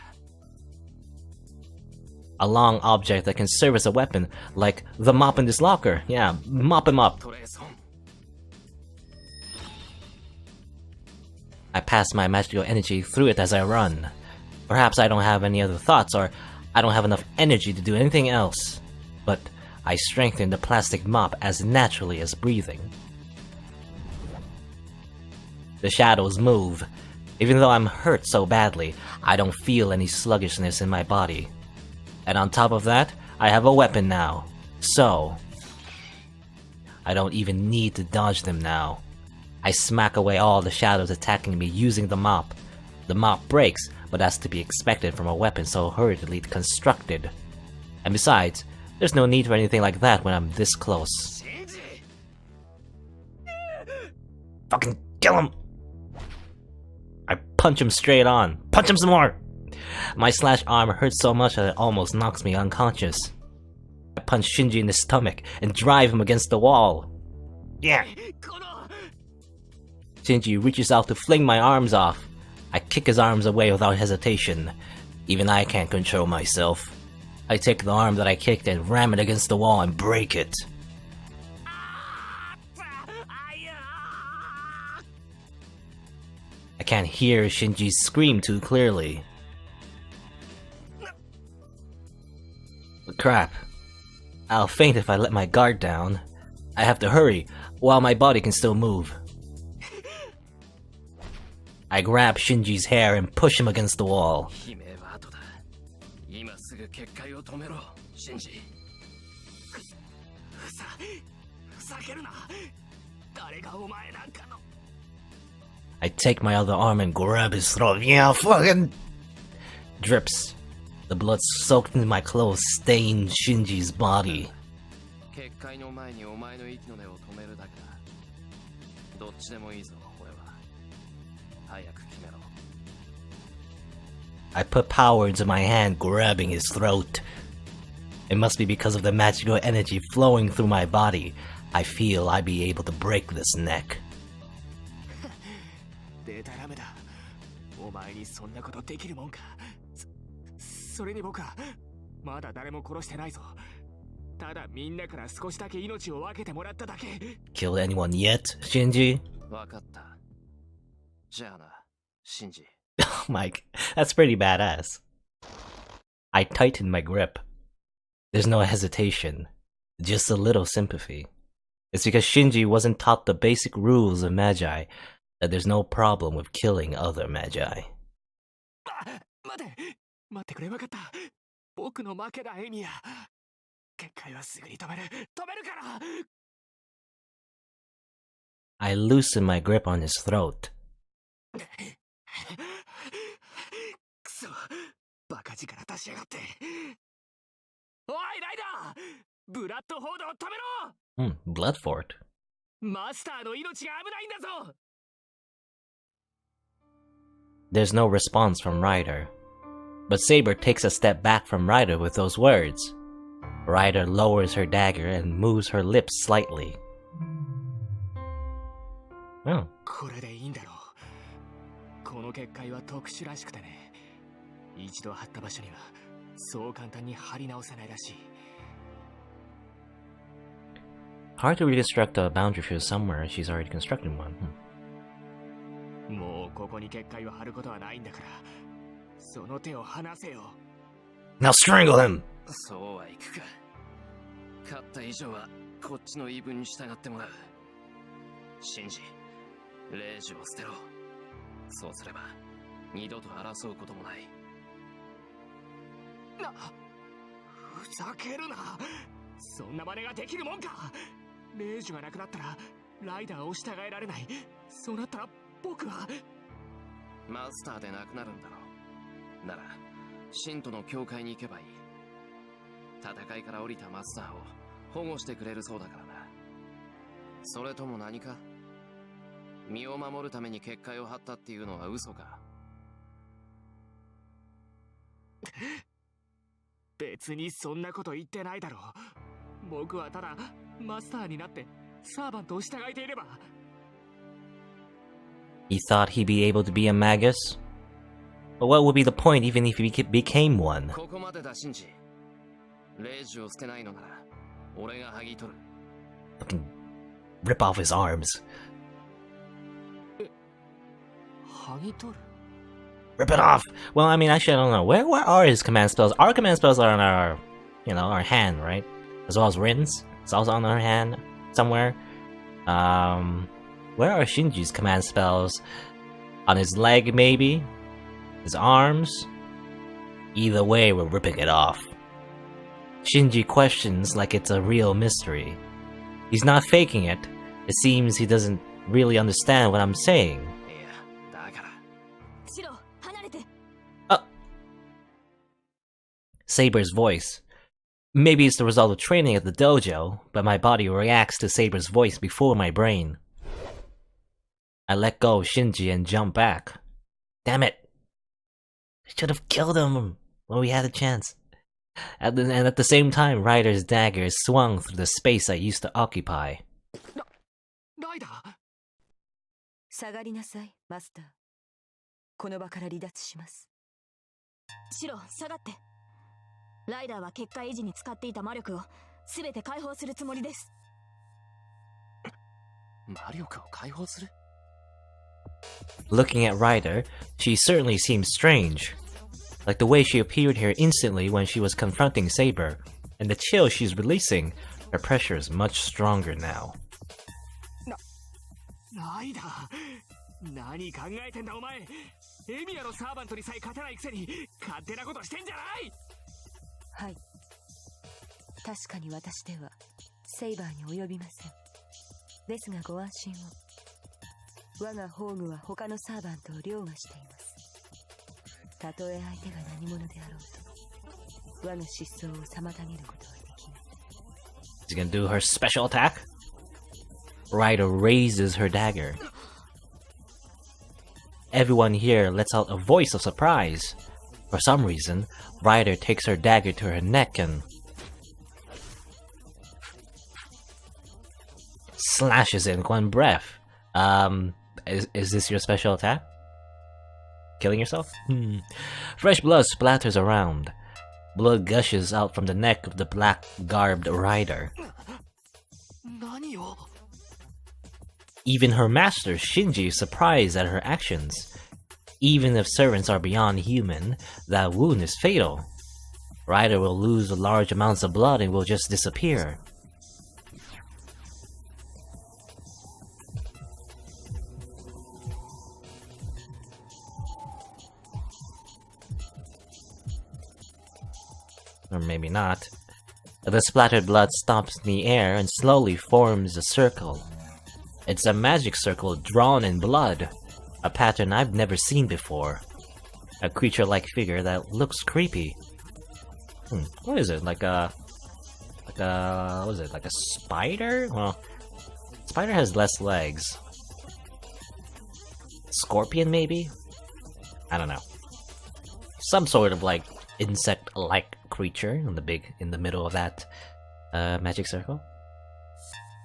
A long object that can serve as a weapon, like the mop in this locker. Yeah, mop him up. トレーソン。 I pass my magical energy through it as I run. Perhaps I don't have any other thoughts, or I don't have enough energy to do anything else. But I strengthen the plastic mop as naturally as breathing. The shadows move. Even though I'm hurt so badly, I don't feel any sluggishness in my body. And on top of that, I have a weapon now. So I don't even need to dodge them now. I smack away all the shadows attacking me using the mop. The mop breaks, but that's to be expected from a weapon so hurriedly constructed. And besides, there's no need for anything like that when I'm this close. シンジ。 Fucking kill him! I punch him straight on. Punch him some more! My slashed arm hurts so much that it almost knocks me unconscious. I punch Shinji in the stomach and drive him against the wall. Yeah! この。 Shinji reaches out to fling my arms off. I kick his arms away without hesitation. Even I can't control myself. I take the arm that I kicked and ram it against the wall and break it. I can't hear Shinji's scream too clearly. But crap. I'll faint if I let my guard down. I have to hurry, while my body can still move. I grab Shinji's hair and push him against the wall. 悲鳴は後だ。今すぐ結界を止めろ、シンジ。ふざけるな。誰がお前なんかの。 I take my other arm and grab his throat. Yeah, fucking... Drips. The blood soaked into my clothes stained Shinji's body. 結界の前にお前の息の根を止めるだけだ。どっちでもいいぞ、俺は。早く決めろ。 I put power into my hand, grabbing his throat. It must be because of the magical energy flowing through my body. I feel I'd be able to break this neck. デタラメだ。お前にそんなことできるもんか。それに僕はまだ誰も殺してないぞ。ただみんなから少しだけ命を分けてもらっただけ。 Killed anyone yet, Shinji? わかった。じゃあな、シンジ。 Mike, that's pretty badass. I tighten my grip. There's no hesitation, just a little sympathy. It's because Shinji wasn't taught the basic rules of Magi that there's no problem with killing other Magi. 待ってくれ、分かった。僕の負けだエミヤ。結界はすぐに止めるから。 I loosen my grip on his throat. くそ、バカ力出しやがって。おいライダー、ブラッドフォードを止めろ。Bloodfort. マスターの命が危ないんだぞ。 There's no response from Ryder. But Saber takes a step back from Ryder with those words. Ryder lowers her dagger and moves her lips slightly. Oh. これでいいんだろう。この結界は特殊らしくてね。一度貼った場所にはそう簡単に貼り直せないらしい。 Hard to reconstruct a boundary field somewhere she's already constructed one. もうここに結界を貼ることはないんだから、その手を離せよ。 Now strangle him! そうはいくか。勝った以上はこっちの言い分に従ってもらう。シンジ、レイジを捨てろ。そうすれば二度と争うこともない。ふざけるな。そんな真似ができるもんか。レイジがなくなったらライダーを従えられない。そうなったら僕はマスターでなくなるんだろう。なら信徒の教会に行けばいい。戦いから降りたマスターを保護してくれるそうだからな。それとも何か、身を守るために結界を張ったっていうのは嘘か。別にそんなこと言ってないだろう。僕はただマスターになってサーバントを従えていれば。 He thought he'd be able to be a magus? But what would be the point even if he became one? ここまでだシンジ。レイジを捨てないのなら俺が剥ぎ取る。 Fucking rip off his arms. 剥ぎ取る? Rip it off! Well, I mean, actually, I don't know. Where are his command spells? Our command spells are on our, our hand, right? As well as Rin's. It's also on our hand somewhere. Where are Shinji's command spells? On his leg, maybe? His arms? Either way, we're ripping it off. Shinji questions like it's a real mystery. He's not faking it. It seems he doesn't really understand what I'm saying. Saber's voice. Maybe it's the result of training at the dojo, but my body reacts to Saber's voice before my brain. I let go of Shinji and jump back. Damn it! I should have killed him when we had a chance. And at the same time, Ryder's dagger swung through the space I used to occupy. Ryder! 下がりなさい、マスター。この場から離脱します。シロ、下がって。ライダーは結界維持に使っていた魔力を全て解放するつもりです。魔力を解放する? Looking at Ryder, she certainly seems strange. Like the way she appeared here instantly when she was confronting Saber, and the chill she's releasing, her pressure is much stronger now. ライダー、何考えてんだお前。エミヤのサーバントにさえ勝てないくせに勝手なことしてんじゃない。はい。確かに私ではセイバーに及びません。ですがご安心を。我が宝具は他のサーバントを凌駕しています。たとえ相手が何者であろうと、我が失踪を妨げることはできない。She's gonna do her special attack? Ryder raises her dagger. Everyone here lets out a voice of surprise. For some reason, Ryder takes her dagger to her neck and slashes it in one breath. Is this your special attack? Killing yourself? Fresh blood splatters around. Blood gushes out from the neck of the black-garbed Ryder. Even her master, Shinji, is surprised at her actions. Even if servants are beyond human, that wound is fatal. Ryder will lose large amounts of blood and will just disappear. or maybe not. The splattered blood stops in the air and slowly forms a circle. It's a magic circle drawn in blood, a pattern I've never seen before. A creature-like figure that looks creepy. What is it? Like a... what is it? Like a spider? Well, spider has less legs. Scorpion, maybe? I don't know. Some sort of like insect-like creature in the middle of that magic circle.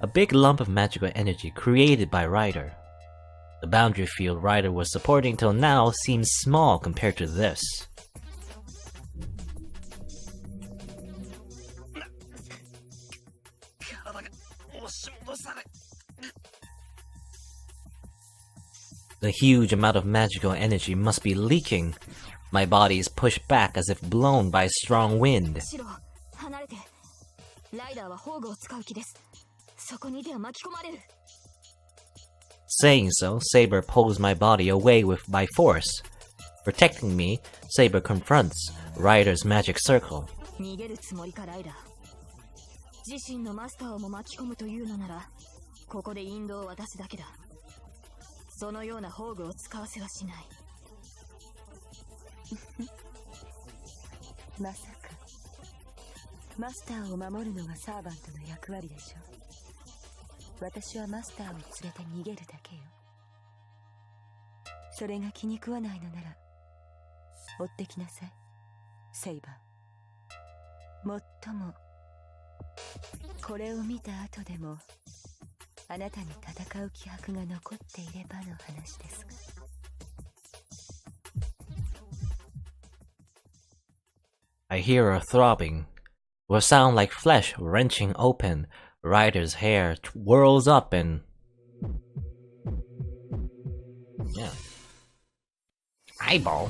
A big lump of magical energy created by Ryder. The boundary field Ryder was supporting till now seems small compared to this. The huge amount of magical energy must be leaking. My body is pushed back as if blown by a strong wind. シロ、離れて。ライダーは宝具を使う気です。そこにいては巻き込まれる。 Saying so, Saber pulls my body away by force. Protecting me, Saber confronts Ryder's magic circle. 逃げるつもりか、ライダー。自身のマスターをも巻き込むというのなら、ここで引導を渡すだけだ。そのような宝具を使わせはしない。まさかマスターを守るのがサーバントの役割でしょ。私はマスターを連れて逃げるだけよ。それが気に食わないのなら追ってきなさい、セイバー。もっともこれを見た後でもあなたに戦う気迫が残っていればの話ですが。I hear a throbbing, with a sound like flesh wrenching open. Ryder's hair whirls up and... yeah. Eyeball?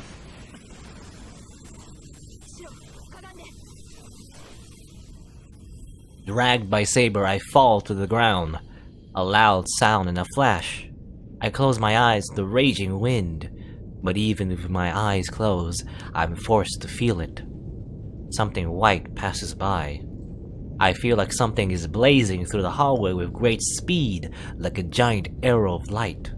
Dragged by Saber, I fall to the ground. A loud sound and a flash. I close my eyes to the raging wind, but even with my eyes closed, I'm forced to feel it. Something white passes by. I feel like something is blazing through the hallway with great speed, like a giant arrow of light.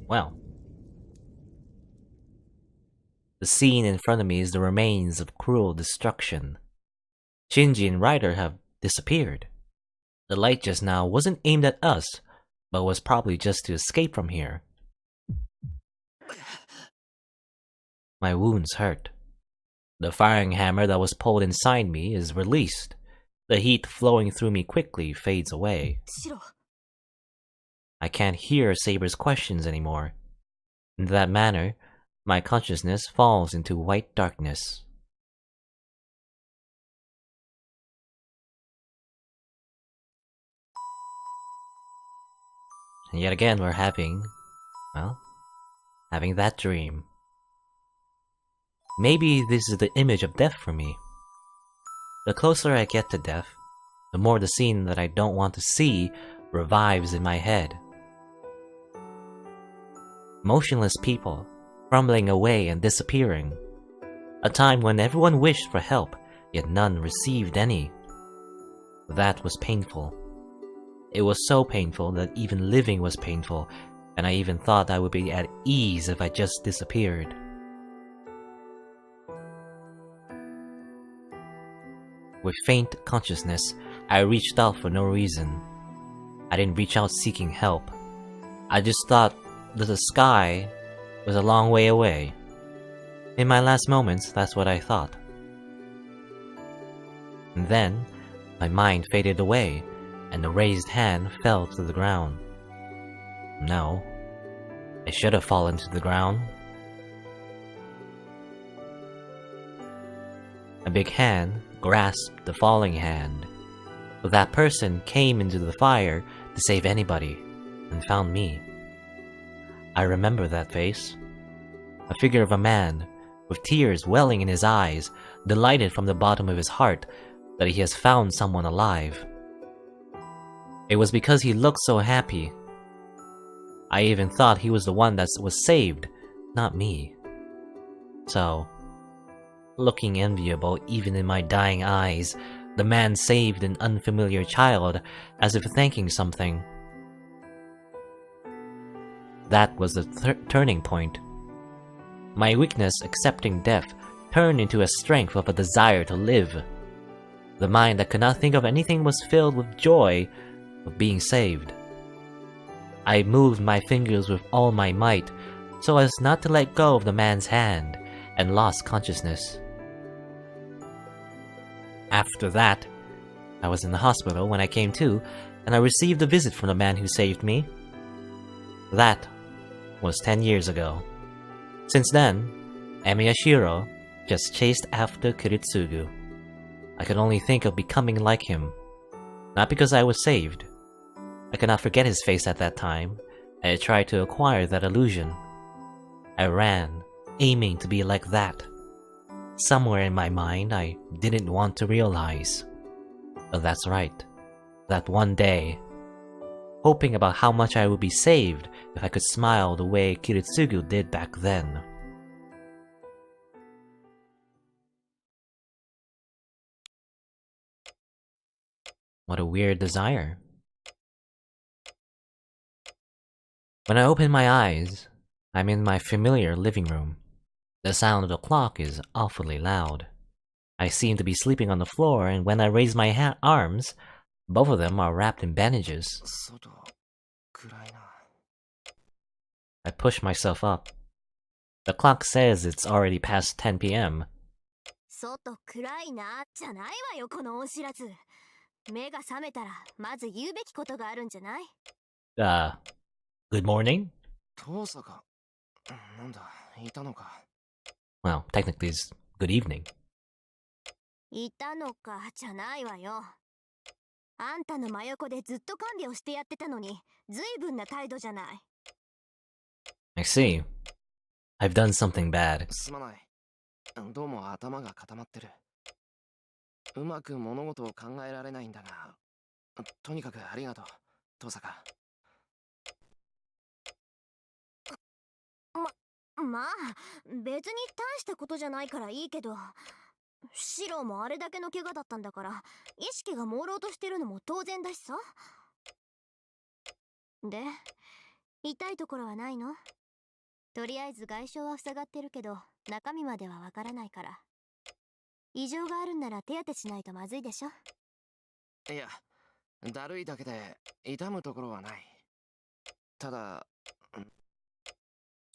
Well, the scene in front of me is the remains of cruel destruction. Shinji and Ryder have disappeared. The light just now wasn't aimed at us, but was probably just to escape from here. My wounds hurt. The firing hammer that was pulled inside me is released. The heat flowing through me quickly fades away. シロ、 I can't hear Saber's questions anymore. In that manner, my consciousness falls into white darkness. And yet again we're having that dream. Maybe this is the image of death for me. The closer I get to death, the more the scene that I don't want to see revives in my head. Motionless people, crumbling away and disappearing. A time when everyone wished for help, yet none received any. That was painful. It was so painful that even living was painful, and I even thought I would be at ease if I just disappeared. With faint consciousness, I reached out for no reason. I didn't reach out seeking help. I just thought that the sky was a long way away. In my last moments, that's what I thought. And then, my mind faded away, and the raised hand fell to the ground. No, it should have fallen to the ground. A big hand grasped the falling hand, but that person came into the fire to save anybody, and found me. I remember that face. A figure of a man, with tears welling in his eyes, delighted from the bottom of his heart that he has found someone alive. It was because he looked so happy. I even thought he was the one that was saved, not me. So, looking enviable even in my dying eyes, the man saved an unfamiliar child as if thanking something. That was the turning point. My weakness accepting death turned into a strength of a desire to live. The mind that could not think of anything was filled with joy of being saved. I moved my fingers with all my might so as not to let go of the man's hand and lost consciousness. After that, I was in the hospital when I came to, and I received a visit from the man who saved me. That was 10 years ago. Since then, Emiyashiro just chased after Kiritsugu. I could only think of becoming like him. Not because I was saved. I could not forget his face at that time, and I tried to acquire that illusion. I ran, aiming to be like that. Somewhere in my mind, I didn't want to realize. But that's right. That one day, hoping about how much I would be saved if I could smile the way Kiritsugu did back then. What a weird desire. When I open my eyes, I'm in my familiar living room. The sound of the clock is awfully loud. I seem to be sleeping on the floor, and when I raise my arms, both of them are wrapped in bandages. I push myself up. The clock says it's already past 10 p.m. 外暗いなじゃないわよこの恩知らず。目が覚めたらまず言うべきことがあるんじゃない？ Good morning? 父さんか。なんだ、いたのか。Well, technically it's good evening. いたのかじゃないわよ。あんたの真横でずっと看病してやってたのに、随分な態度じゃない。I see. I've done something bad. すまない。どうも頭が固まってる。うまく物事を考えられないんだが、とにかくありがとう、父さんか。まあ、別に大したことじゃないからいいけど、シロもあれだけの怪我だったんだから、意識が朦朧としてるのも当然だしさ。で、痛いところはないの？とりあえず外傷は塞がってるけど、中身まではわからないから。異常があるんなら手当てしないとまずいでしょ。いや、だるいだけで痛むところはない。ただ、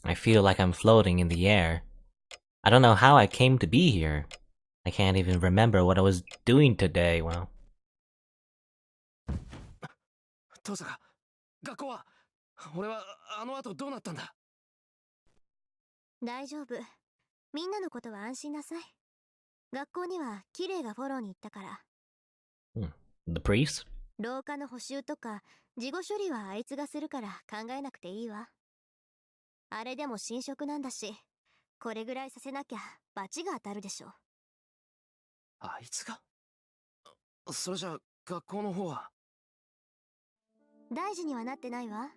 I feel like I'm floating in the air. I don't know how I came to be here. I can't even remember what I was doing today. Well, 父さん、学校は俺はあの後どうなったんだ？大丈夫。みんなのことは安心なさい。学校にはキレイがフォローに行ったから。the priest? 廊下の補修とか事後処理はあいつがするから考えなくていいわ。あれでも新職なんだし、これぐらいさせなきゃ罰が当たるでしょ。あいつが？それじゃ学校の方は？大事にはなってないわ。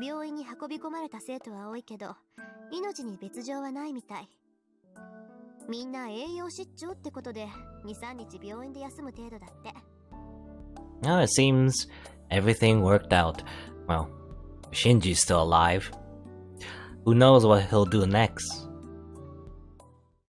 病院に運び込まれた生徒は多いけど、命に別状はないみたい。みんな栄養失調ってことで 2,3 日病院で休む程度だって。Oh, it seems everything worked out. Well, Shinji's still alive. Who knows what he'll do next?